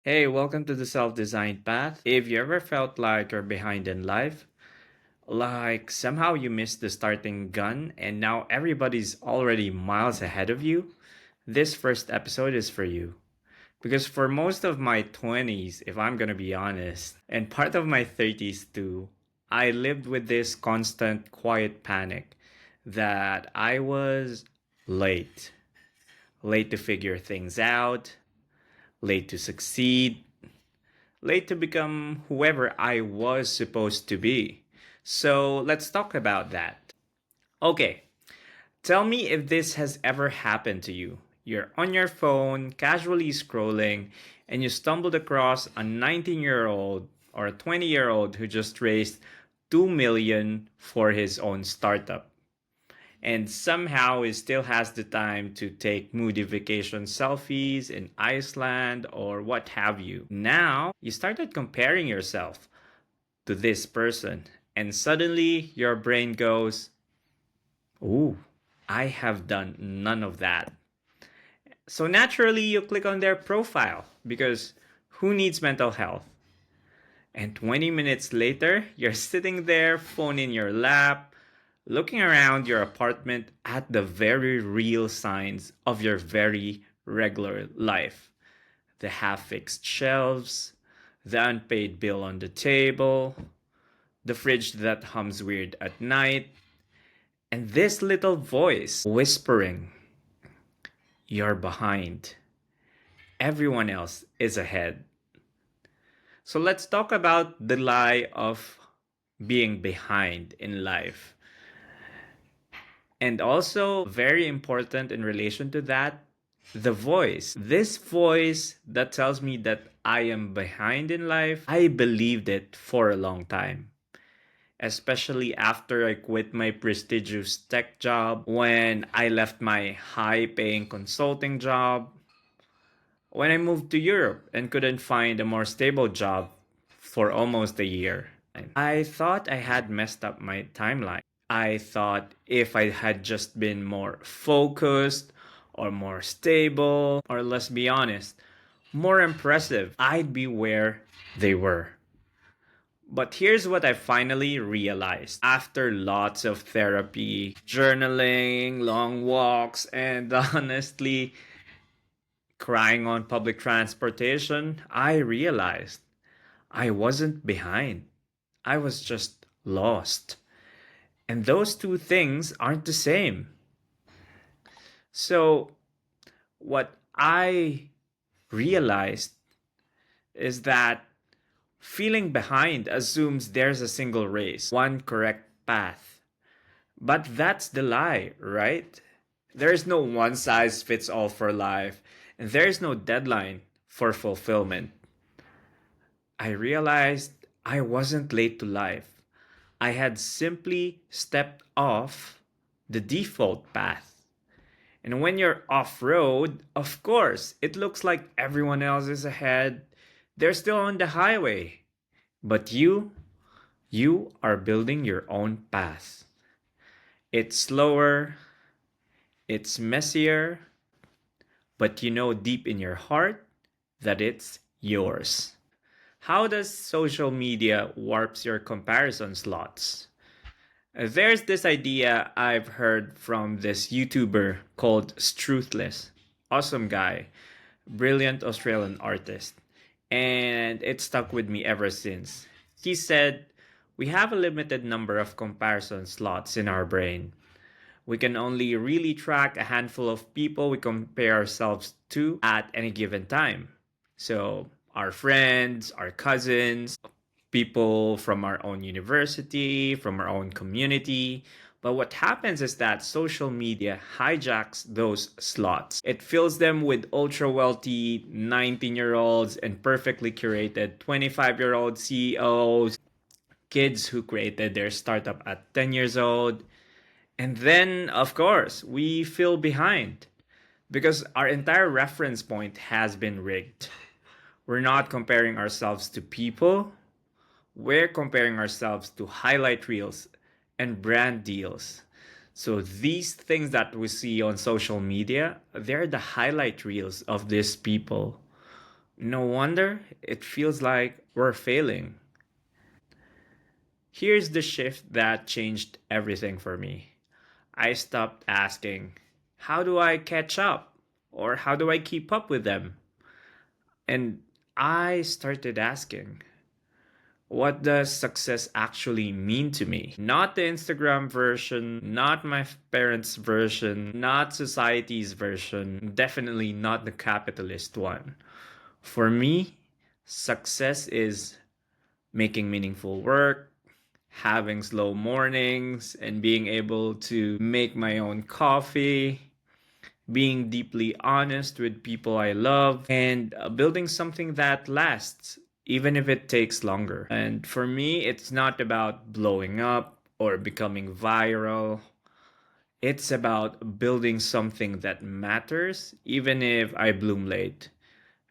Hey, welcome to the self-designed path. If you ever felt like you're behind in life, like somehow you missed the starting gun and now everybody's already miles ahead of you, this first episode is for you. Because for most of my 20s, if I'm gonna be honest, and part of my 30s too, I lived with this constant quiet panic that I was late. Late to figure things out, late to succeed, late to become whoever I was supposed to be. So let's talk about that. Okay, tell me if this has ever happened to you. You're on your phone, casually scrolling, and you stumbled across a 19-year-old or a 20-year-old who just raised 2 million for his own startup and somehow he still has the time to take moody vacation selfies in Iceland or what have you. Now, you started comparing yourself to this person, and suddenly your brain goes, "Ooh, I have done none of that." So naturally, you click on their profile because who needs mental health? And 20 minutes later, you're sitting there, phone in your lap, looking around your apartment at the very real signs of your very regular life. The half fixed shelves, the unpaid bill on the table, the fridge that hums weird at night, and this little voice whispering, "You're behind. Everyone else is ahead." So let's talk about the lie of being behind in life. And also, very important in relation to that, the voice. This voice that tells me that I am behind in life, I believed it for a long time. Especially after I quit my prestigious tech job, when I left my high paying consulting job, when I moved to Europe and couldn't find a more stable job for almost a year. I thought I had messed up my timeline. I thought if I had just been more focused or more stable, or let's be honest, more impressive, I'd be where they were. But here's what I finally realized after lots of therapy, journaling, long walks, and honestly, crying on public transportation. I realized I wasn't behind, I was just lost. And those two things aren't the same. So, what I realized is that feeling behind assumes there's a single race, one correct path. But that's the lie, right? There's no one size fits all for life, and there's no deadline for fulfillment. I realized I wasn't late to life. I had simply stepped off the default path. And when you're off road, of course, it looks like everyone else is ahead. They're still on the highway. But you are building your own path. It's slower, it's messier, but you know deep in your heart that it's yours. How does social media warps your comparison slots? There's this idea I've heard from this YouTuber called Struthless. Awesome guy, brilliant Australian artist. And it stuck with me ever since. He said, "We have a limited number of comparison slots in our brain. We can only really track a handful of people we compare ourselves to at any given time. So, our friends, our cousins, people from our own university, from our own community. But what happens is that social media hijacks those slots. It fills them with ultra wealthy 19-year-olds and perfectly curated 25-year-old CEOs, kids who created their startup at 10 years old. And then, of course, we feel behind because our entire reference point has been rigged. We're not comparing ourselves to people, we're comparing ourselves to highlight reels and brand deals. So these things that we see on social media, they're the highlight reels of these people. No wonder it feels like we're failing. Here's the shift that changed everything for me. I stopped asking, how do I catch up? Or how do I keep up with them? And I started asking, what does success actually mean to me? Not the Instagram version, not my parents' version, not society's version, definitely not the capitalist one. For me, success is making meaningful work, having slow mornings, and being able to make my own coffee, being deeply honest with people I love, and building something that lasts, even if it takes longer. And for me, it's not about blowing up or becoming viral. It's about building something that matters, even if I bloom late.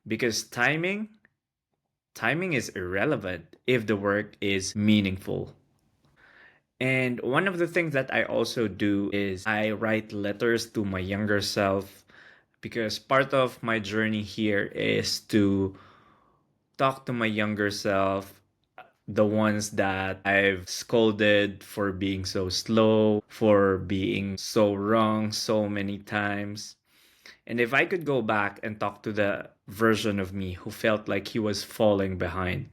Because timing is irrelevant if the work is meaningful. And one of the things that I also do is I write letters to my younger self because part of my journey here is to talk to my younger self, the ones that I've scolded for being so slow, for being so wrong so many times. And if I could go back and talk to the version of me who felt like he was falling behind,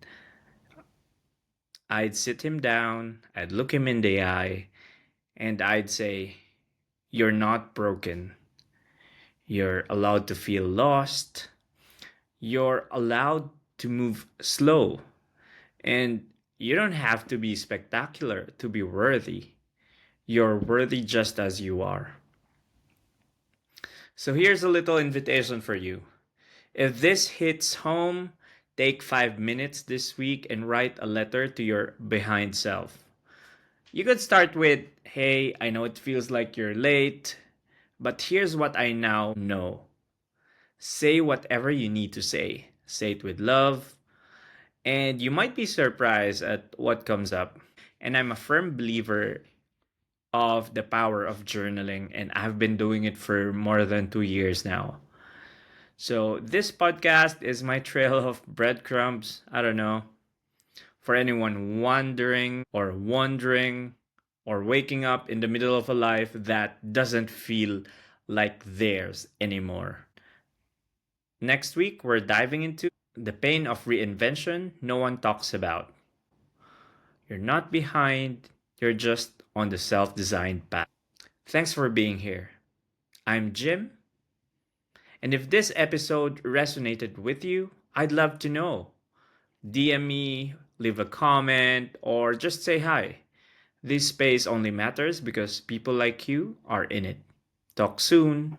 I'd sit him down, I'd look him in the eye, and I'd say, you're not broken. You're allowed to feel lost. You're allowed to move slow. And you don't have to be spectacular to be worthy. You're worthy just as you are. So here's a little invitation for you. If this hits home, take 5 minutes this week and write a letter to your behind self. You could start with, hey, I know it feels like you're late, but here's what I now know. Say whatever you need to say. Say it with love, and you might be surprised at what comes up. And I'm a firm believer of the power of journaling, and I've been doing it for more than 2 years now. So, this podcast is my trail of breadcrumbs. I don't know. For anyone wondering or waking up in the middle of a life that doesn't feel like theirs anymore. Next week, we're diving into the pain of reinvention no one talks about. You're not behind, you're just on the self designed path. Thanks for being here. I'm Jim, and if this episode resonated with you, I'd love to know. DM me, leave a comment, or just say hi. This space only matters because people like you are in it. Talk soon.